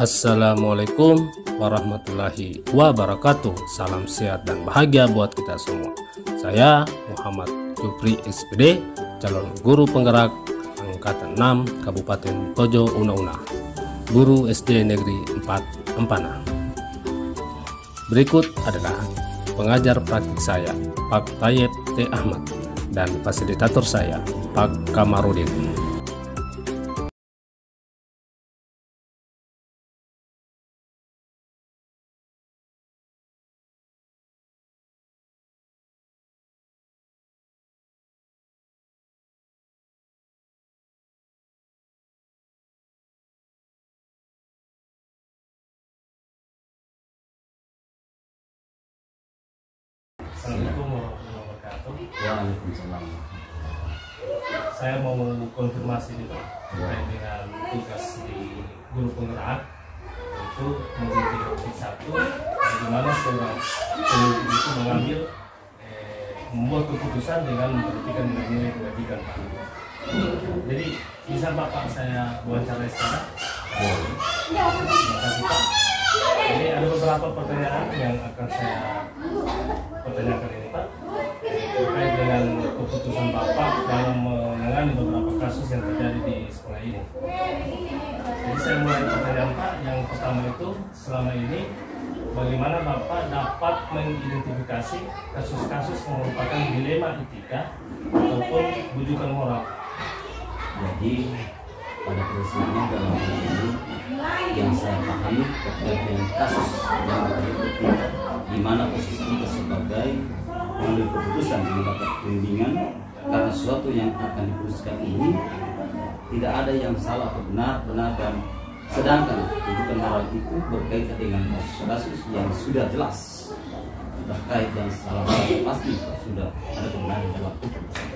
Assalamualaikum warahmatullahi wabarakatuh. Salam sehat dan bahagia buat kita semua. Saya Muhammad Jufri SPD, calon guru penggerak Angkatan 6 Kabupaten Tojo Una-Una, guru SD Negeri 4 Empana. Berikut adalah pengajar praktik saya, Pak Tayyib T. Ahmad, dan fasilitator saya, Pak Kamarudin. Assalamualaikum warahmatullahi wabarakatuh. Waalaikumsalam. Saya mau konfirmasi nih Pak terkait dengan tugas di guru penggerak, itu menjadi satu bagaimana seorang pemimpin itu mengambil membuat keputusan dengan memperhatikan nilai kewajiban Pak. Jadi bisa Bapak saya wawancara sekarang? Terima kasih Pak. Jadi ada beberapa pertanyaan yang akan saya pertanyakan ini Pak, terkait dengan keputusan Bapak dalam menangani beberapa kasus yang terjadi di sekolah ini. Jadi saya mulai pertanyaan Pak. Yang pertama itu, selama ini bagaimana Bapak dapat mengidentifikasi kasus-kasus yang merupakan dilema etika ataupun bujukan moral? Jadi pada prinsipnya dalam hal ini yang saya pahami terkait dengan kasus yang terjadi, di mana posisi kita sebagai pengambil keputusan mendapat bimbingan karena sesuatu yang akan diputuskan ini tidak ada yang salah atau benar, dan sedangkan rujukan moral itu berkaitan dengan kasus yang sudah jelas terkait dan salah pasti sudah ada kebenaran dalam keputusan.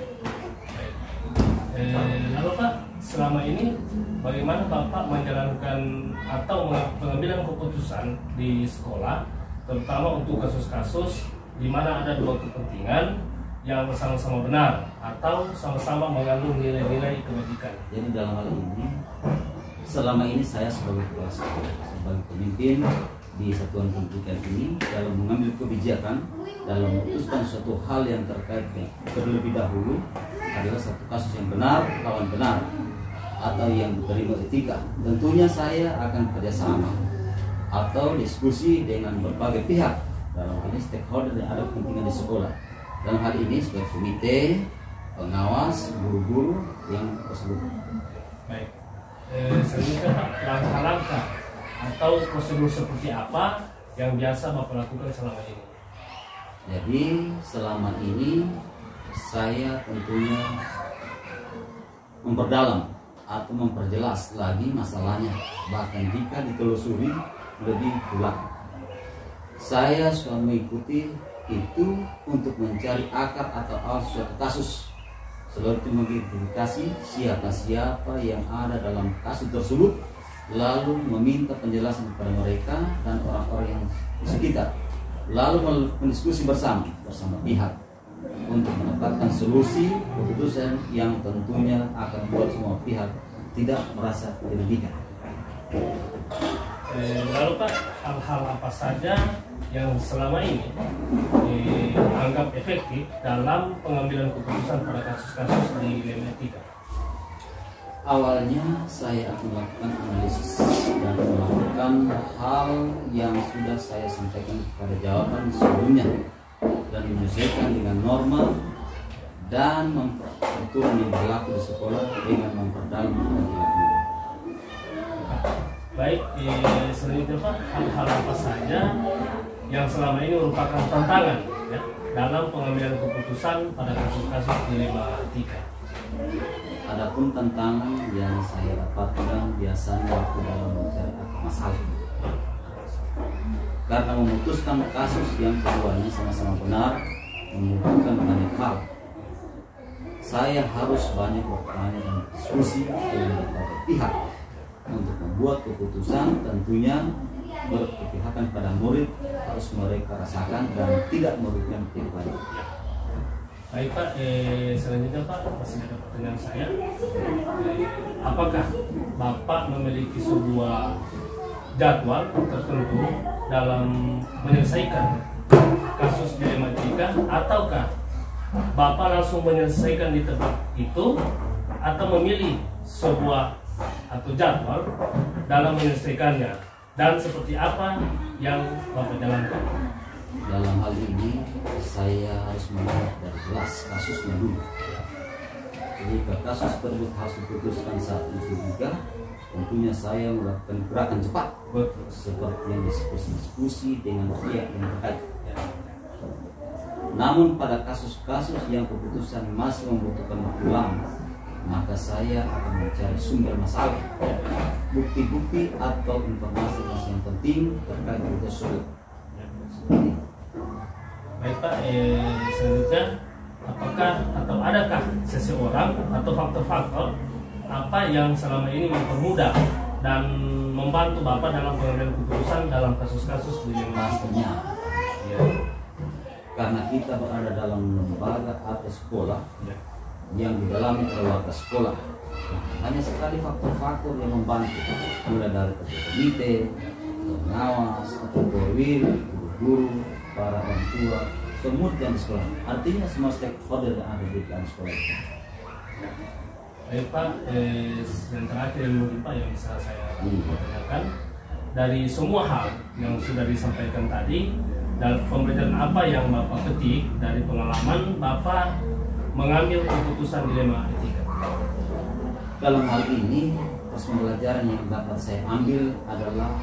Lalu Pak, selama ini bagaimana Bapak menjalankan atau pengambilan keputusan di sekolah, terutama untuk kasus-kasus di mana ada dua kepentingan yang sama-sama benar atau sama-sama mengandung nilai-nilai kebajikan? Jadi dalam hal ini, selama ini saya sebagai kepala sekolah, sebagai pemimpin di satuan pendidikan ini dalam mengambil kebijakan dalam memutuskan suatu hal yang terkait terlebih dahulu adalah satu kasus yang benar lawan benar atau yang diterima etika, tentunya saya akan kerjasama atau diskusi dengan berbagai pihak dalam hal ini stakeholder yang ada kepentingan di sekolah. Dalam hal ini sebagai komite pengawas guru-guru yang tersebut. Baik, selanjutnya Pak, langkah-langkah atau prosedur seperti apa yang biasa Bapak lakukan selama ini? Jadi selama ini saya tentunya memperdalam atau memperjelas lagi masalahnya, bahkan jika ditelusuri lebih dalam. Saya suka mengikuti itu untuk mencari akar atau awal suatu kasus, selalu mengidentifikasi siapa-siapa yang ada dalam kasus tersebut, lalu meminta penjelasan kepada mereka dan orang-orang yang di sekitar, lalu mendiskusi bersama pihak untuk mendapatkan solusi keputusan yang tentunya akan membuat semua pihak tidak merasa dirugikan. Lalu Pak, hal-hal apa saja yang selama ini dianggap efektif dalam pengambilan keputusan pada kasus-kasus di dilema etika? Awalnya saya akan melakukan analisis dan melakukan hal yang sudah saya sampaikan pada jawaban sebelumnya dan menyesuaikan dengan norma dan aturan yang berlaku di sekolah dengan memperdalam pengadilan. Baik, selanjutnya Pak, hal-hal apa saja yang selama ini merupakan tantangan ya, dalam pengambilan keputusan pada kasus-kasus dilema etika? Adapun tantangan yang saya dapatkan biasanya waktu dalam mencari akar masalah, karena memutuskan kasus yang keduanya sama-sama benar membutuhkan banyak hal. Saya harus banyak bertanya dan diskusi dengan berbagai pihak untuk membuat keputusan, tentunya berpihakan pada murid harus mereka rasakan dan tidak merugikan pribadi. Baik Pak, selanjutnya Pak, masih ada pertanyaan saya. Apakah Bapak memiliki sebuah jadwal tertentu dalam menyelesaikan kasus dilema etika, ataukah Bapak langsung menyelesaikan di tempat itu atau memilih sebuah atau jadwal dalam menyelesaikannya, dan seperti apa yang Bapak jalankan? Dalam hal ini saya harus melihat dari kelas kasusnya dulu. Jika kasus tersebut harus diputuskan saat itu juga, tentunya saya melakukan gerakan cepat. Betul. Seperti yang diskusi dengan pihak yang terkait. Namun pada kasus-kasus yang keputusan masih membutuhkan waktu lama, maka saya akan mencari sumber masalah, bukti-bukti atau informasi yang penting terkait dengan tersebut. Baik Pak, selanjutnya apakah atau adakah seseorang atau faktor-faktor apa yang selama ini mempermudah dan membantu Bapak dalam pengambilan keputusan dalam kasus-kasus dilema? Pastinya, Ya. karena kita berada dalam lembaga atau sekolah Ya. yang di dalamnya keluarga sekolah. Hanya sekali faktor-faktor yang membantu, mulai dari ketua komite, pengawas, atau perwira, guru-guru, para orang tua, semua yang di sekolah. Artinya semua stakeholder yang ada di dalam sekolah itu. Baik Pak, yang terakhir Pak yang bisa saya tanyakan, dari semua hal yang sudah disampaikan tadi, dan pembelajaran apa yang Bapak petik dari pengalaman Bapak mengambil keputusan dilema etika? Dalam hal ini, pembelajaran yang dapat saya ambil adalah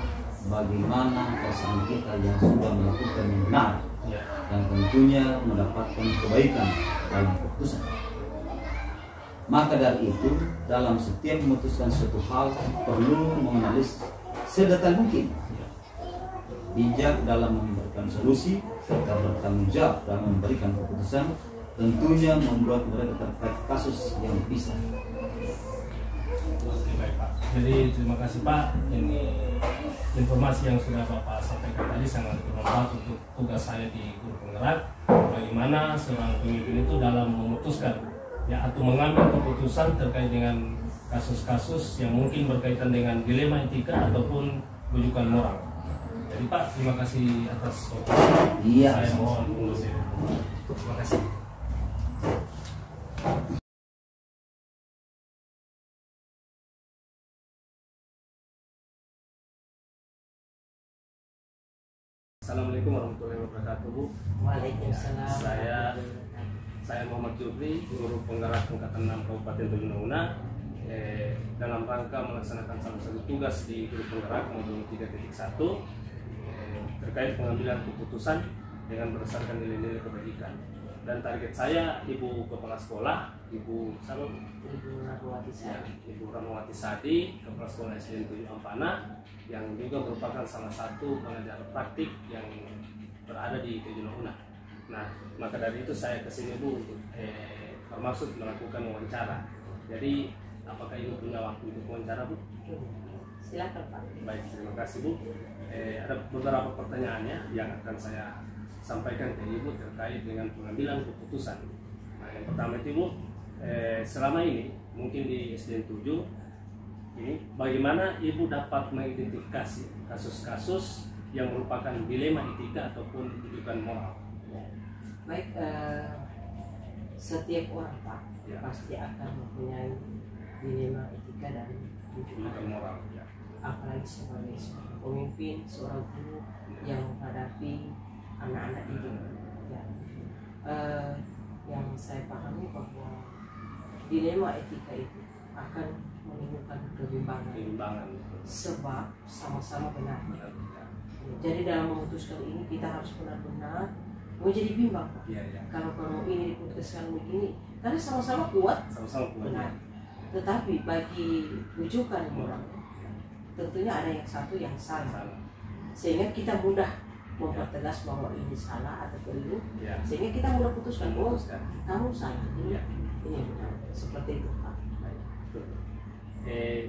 bagaimana perasaan kita yang sudah melakukan yang benar, Ya. yang tentunya mendapatkan kebaikan dalam keputusan. Maka dari itu, dalam setiap memutuskan suatu hal perlu menganalisis sedetail mungkin, bijak dalam memberikan solusi, serta bertanggung jawab dalam memberikan keputusan, tentunya membuat mereka terkait kasus yang bisa. Oke, baik Pak. Jadi terima kasih Pak. Ini informasi yang sudah Bapak sampaikan tadi sangat bermanfaat untuk tugas saya di Guru Penggerak. Bagaimana seorang pemimpin itu dalam memutuskan ya atau mengambil keputusan terkait dengan kasus-kasus yang mungkin berkaitan dengan dilema etika ataupun rujukan moral. Jadi Pak, terima kasih atas waktu. Iya. Saya mohon undur diri. Terima kasih. Assalamualaikum warahmatullahi wabarakatuh, Bu. Waalaikumsalam. Saya Muhammad Jupri, Guru Penggerak Angkatan 6 Kabupaten Tojo Una. Dalam rangka melaksanakan salah satu tugas di Guru Penggerak modul 3.1 terkait pengambilan keputusan dengan berdasarkan nilai-nilai kebajikan. Dan target saya Ibu Kepala Sekolah, Ibu Ranowati Sadi, Kepala Sekolah SDN 7 Ampana, yang juga merupakan salah satu pengajar praktik yang berada di Tojo Una. Nah, maka dari itu saya kesini Bu untuk termasuk melakukan wawancara. Jadi, apakah Ibu punya waktu untuk wawancara Bu? Silakan Pak. Baik, terima kasih Bu. Ada beberapa pertanyaannya yang akan saya sampaikan ke Ibu terkait dengan pengambilan keputusan. Nah, yang pertama itu Bu, selama ini mungkin di SDN 7 ini bagaimana Ibu dapat mengidentifikasi kasus-kasus yang merupakan dilema etika ataupun rujukan moral? Baik, setiap orang Pak Ya. pasti akan mempunyai dilema etika dan Rujukan rujukan moral, ya. apalagi sebagai seorang pemimpin, seorang guru yang menghadapi anak-anak didik. Ya. Yang saya pahami bahwa dilema etika itu akan menimbulkan kebimbangan sebab sama-sama benar. Jadi dalam memutuskan ini kita harus benar-benar menjadi bimbang Pak. Ya, ya. Kalau ini diputuskan begini, karena sama-sama kuat, Sama-sama benar. Tetapi bagi rujukan moral, tentunya ada yang satu yang salah, sehingga kita mudah mempertegas bahwa ini salah atau keliru, Ya. sehingga kita mudah putuskan, oh kamu salah, Ya. ini benar, seperti itu Pak.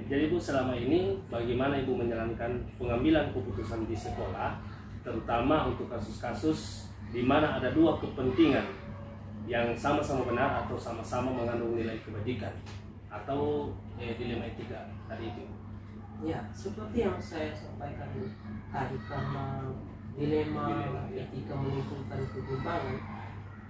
Jadi Bu, selama ini bagaimana Ibu menjalankan pengambilan keputusan di sekolah, terutama untuk kasus-kasus di mana ada dua kepentingan yang sama-sama benar atau sama-sama mengandung nilai kebajikan atau dilema etika tadi itu? Ya, seperti yang saya sampaikan tadi, karena dilema etika menimbulkan kebimbangan,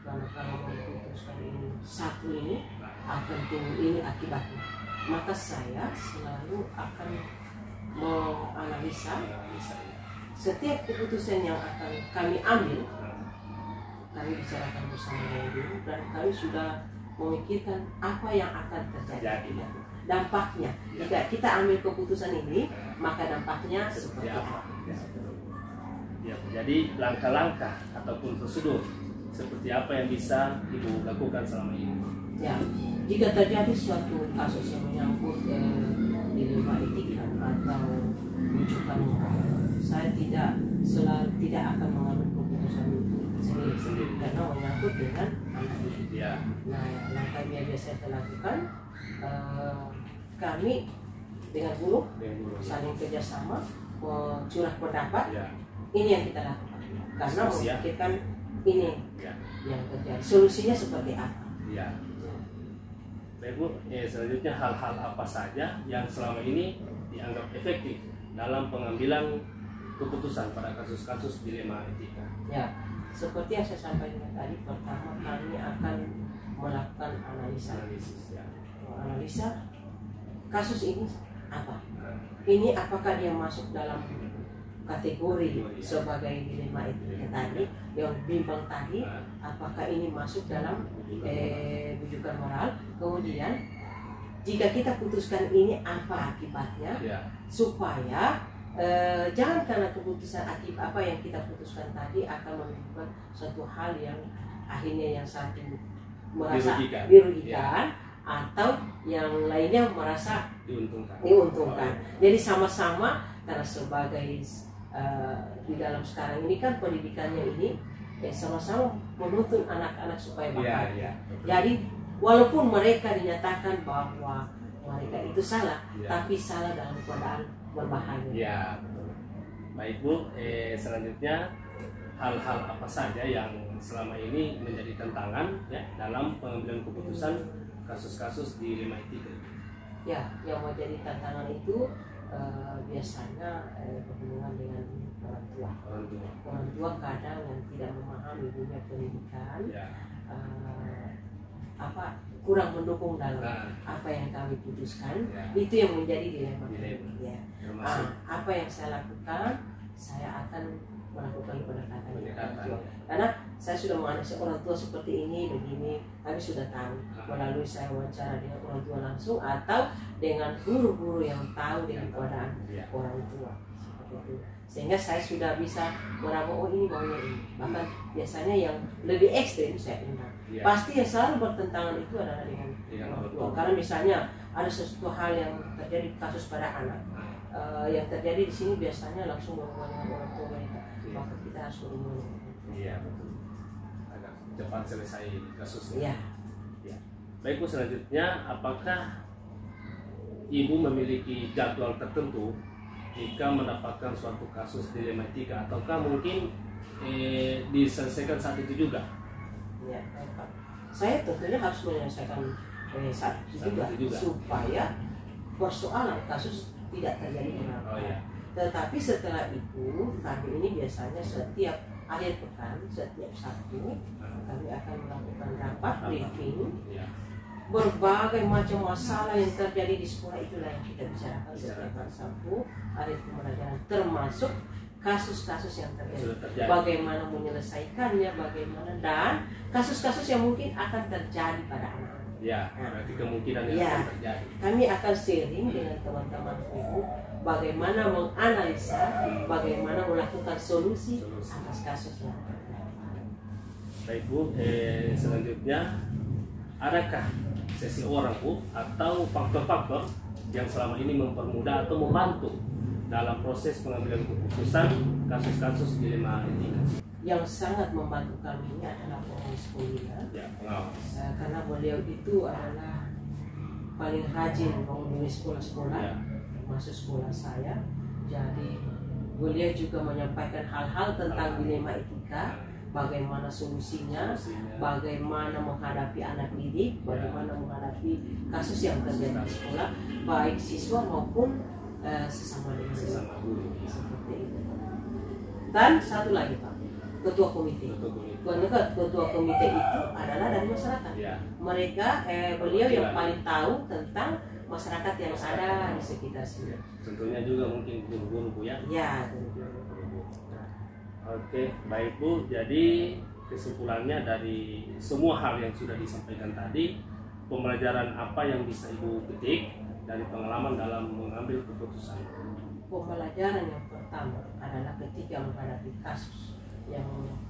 karena kalau memutuskan ini satu ini akan timbul ini akibatnya, maka saya selalu akan menganalisa setiap keputusan yang akan kami ambil. Kami bicarakan bersama dengan guru dan kami sudah memikirkan apa yang akan terjadi, dampaknya. Jika kita ambil keputusan ini, maka dampaknya seperti apa? Ya, jadi langkah-langkah ataupun prosedur seperti apa yang bisa Ibu lakukan selama ini? Ya, jika terjadi suatu kasus yang menyangkut dilema etika atau rujukan moral, saya tidak akan mengambil keputusan sendiri karena menyangkut dengan anak didik. Ya. Nah, langkah yang biasa saya lakukan, kami dengan guru saling kerjasama, curah pendapat. Ya. Ini yang kita lakukan karena memikirkan ini yang terjadi. Solusinya seperti apa? Ya. Baik Bu, selanjutnya hal-hal apa saja yang selama ini dianggap efektif dalam pengambilan keputusan pada kasus-kasus dilema etika? Ya, seperti yang saya sampaikan tadi, pertama kami akan melakukan analisa kasus ini apa? Ini apakah dia masuk dalam kategori sebagai dilema etika tadi yang bimbang tadi, apakah ini masuk dalam rujukan moral? Kemudian jika kita putuskan ini apa akibatnya, supaya jangan karena keputusan akibat apa yang kita putuskan tadi akan menimbulkan suatu hal yang akhirnya yang satu merasa dirugikan atau yang lainnya merasa diuntungkan. Jadi sama-sama, karena sebagai di dalam sekarang ini kan pendidikannya ini sama-sama menuntun anak-anak supaya bahagia. Jadi walaupun mereka dinyatakan bahwa mereka itu salah, tapi salah dalam keadaan berbahaya. Ya, betul. Baik Bu, selanjutnya hal-hal apa saja yang selama ini menjadi tantangan dalam pengambilan keputusan kasus-kasus dilema etika? Ya, yang menjadi tantangan itu biasanya berhubungan dengan orang tua. Orang tua kadang yang tidak memahami dunia pendidikan, kurang mendukung dalam apa yang kami putuskan, itu yang menjadi dilema. Apa yang saya lakukan, saya akan melakukan pendekatan karena saya sudah menganalisa orang tua seperti ini, begini, kami sudah tahu melalui saya wawancara dengan orang tua langsung atau dengan guru-guru yang tahu dengan keadaan orang tua seperti itu, sehingga saya sudah bisa meramu ini maunya ini. Bahkan biasanya yang lebih ekstrim saya undang. Pasti yang selalu bertentangan itu adalah dengan orang tua, karena misalnya ada sesuatu hal yang terjadi kasus pada anak, yang terjadi di sini biasanya langsung berhubungan dengan orang tua mereka, maka kita harus berhubungan. Iya, betul. Agak cepat selesai kasusnya. Ya. Baik Bu, selanjutnya apakah Ibu memiliki jadwal tertentu jika mendapatkan suatu kasus dilema etika, ataukah mungkin diselesaikan saat itu juga? Ya, Pak. Saya tentunya harus menyelesaikan saat itu juga supaya persoalan kasus tidak terjadi kenapa. Tetapi setelah itu kami ini biasanya setiap akhir pekan, setiap Sabtu kami akan melakukan rapat briefing. Berbagai macam masalah yang terjadi di sekolah itulah yang kita bicarakan setiap hari Sabtu akhir pembelajaran, termasuk kasus-kasus yang terjadi, bagaimana menyelesaikannya, bagaimana, dan kasus-kasus yang mungkin akan terjadi pada anak-anak. Berarti kemungkinan yang akan terjadi. Kami akan sharing dengan teman-teman ibu bagaimana menganalisa, bagaimana melakukan solusi atas kasus yang terjadi. Baik Bu, selanjutnya adakah seseorang Bu atau faktor-faktor yang selama ini mempermudah atau membantu dalam proses pengambilan keputusan kasus-kasus dilema etika? Yang sangat membantu kami ini adalah pengurus kuliah, karena beliau itu adalah paling rajin mengunjungi sekolah-sekolah, termasuk sekolah saya. Jadi beliau juga menyampaikan hal-hal tentang dilema etika, bagaimana solusinya, bagaimana menghadapi anak didik, bagaimana menghadapi kasus yang terjadi di sekolah, baik siswa maupun sesama dengan sesama guru. seperti itu. Dan satu lagi Pak, ketua komite. Ketua komite itu adalah dari masyarakat. Ya. Mereka beliau yang paling tahu tentang masyarakat yang ada di sekitar sini. Tentunya juga mungkin guru-guru Bu ya. Ya. Oke, baik Bu. Jadi kesimpulannya dari semua hal yang sudah disampaikan tadi, pembelajaran apa yang bisa Ibu petik dari pengalaman dalam mengambil keputusan? Pembelajaran yang pertama adalah ketika menghadapi kasus yang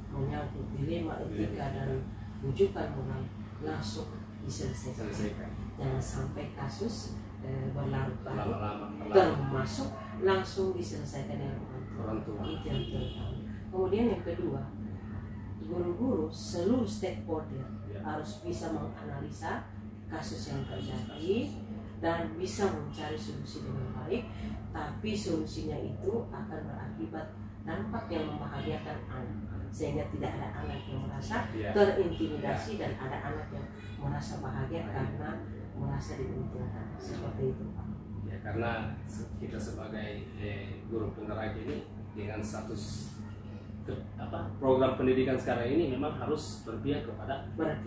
menyangkut dilema etika dan rujukan moral, langsung diselesaikan. Jangan sampai kasus berlarut-larut, termasuk langsung diselesaikan dengan orang tua. Itu yang pertama. Kemudian yang kedua, guru-guru seluruh stakeholder harus bisa menganalisa kasus yang terjadi dan bisa mencari solusi dengan baik, tapi solusinya itu akan berakibat dampak yang membahagiakan anak, sehingga tidak ada anak yang merasa terintimidasi dan ada anak yang merasa bahagia karena merasa diuntungkan. Seperti itu Pak. Ya, karena kita sebagai guru penggerak ini dengan status program pendidikan sekarang ini memang harus berpihak kepada murid.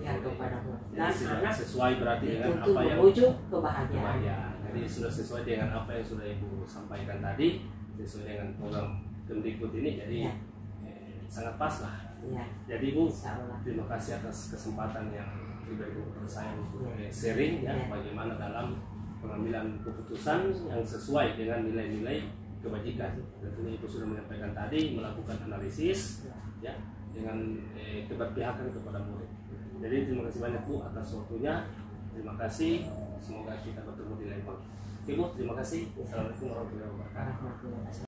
Dan anak sesuai berarti dengan apa yang menuju kebahagiaan. Jadi sudah sesuai dengan apa yang sudah Ibu sampaikan tadi, sesuai dengan program Kemdikbud ini, jadi sangat pas lah. Ya. Jadi Bu, terima kasih atas kesempatan yang diberikan kepada saya untuk sharing bagaimana dalam pengambilan keputusan yang sesuai dengan nilai-nilai kebajikan. Tentunya Ibu sudah menyampaikan tadi, melakukan analisis dengan keberpihakan kepada murid. Jadi terima kasih banyak Bu atas waktunya. Terima kasih. Semoga kita bertemu di lain waktu. Oke Bu, terima kasih. Assalamualaikum warahmatullahi wabarakatuh.